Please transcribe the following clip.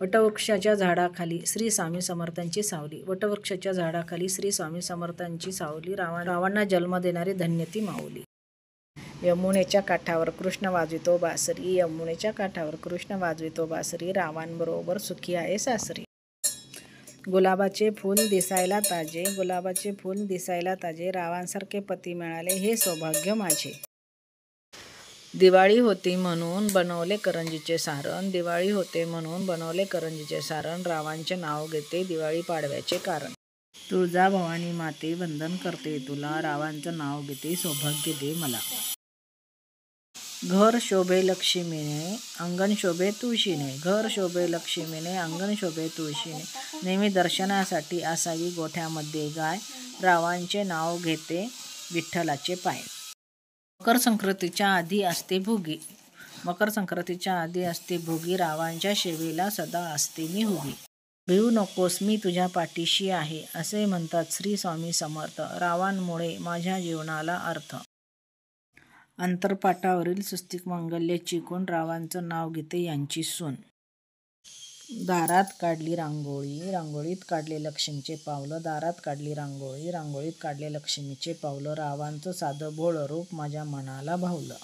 वटवृक्षाच्या झाडाखाली श्री स्वामी समर्थांची सावली. वटवृक्षाच्या झाडाखाली श्री स्वामी समर्थांची सावली. रावणाला जन्म देणारी धन्य ती माऊली. यमुनेच्या काठावर कृष्ण वाजवितो बासरी. यमुनेच्या काठावर कृष्ण वाजवितो बासरी. रावांबरोबर सुखी आहे सासरी. गुलाबाचे फूल दिसायला ताजे. गुलाबाचे फूल दिसायला ताजे. रावांसारखे पती मिळाले हे सौभाग्य माझे. दिवाळी होती म्हणून बनवले करंजीचे सारण. दिवाळी होते म्हणून बनवले करंजीचे सारण. रावांचे नाव घेते दिवाळी पाडव्याचे कारण. तुळजाभवानी माते वंदन करते तुला. रावांचं नाव घेते सौभाग्य दे मला. घर शोभे लक्ष्मीने अंगण शोभे तुळशीने. घर शोभे लक्ष्मीने अंगण शोभे तुळशीने. नेहमी दर्शनासाठी असावी गोठ्यामध्ये गाय. रावांचे नाव घेते विठ्ठलाचे पाय. मकर संक्रांतीच्या आधी असते भोगी. मकर संक्रांतीच्या आधी असते भोगी. रावांच्या सेवेला सदा असते मी उभी. भिवू नकोस मी तुझ्या पाठीशी आहे असे म्हणतात श्री स्वामी समर्थ. रावांमुळे माझ्या जीवनाला अर्थ. अंतरपाटावरील स्वस्तिक मांगल्य चिकून रावांचं नाव घेते यांची सून. दारात काढली रांगोळी. रांगोळीत काढले लक्ष्मीचे पावलं. दारात काढली रांगोळी. रांगोळीत काढले लक्ष्मीचे पावलं. रावांचं साधं भोळं रूप माझ्या मनाला भावलं.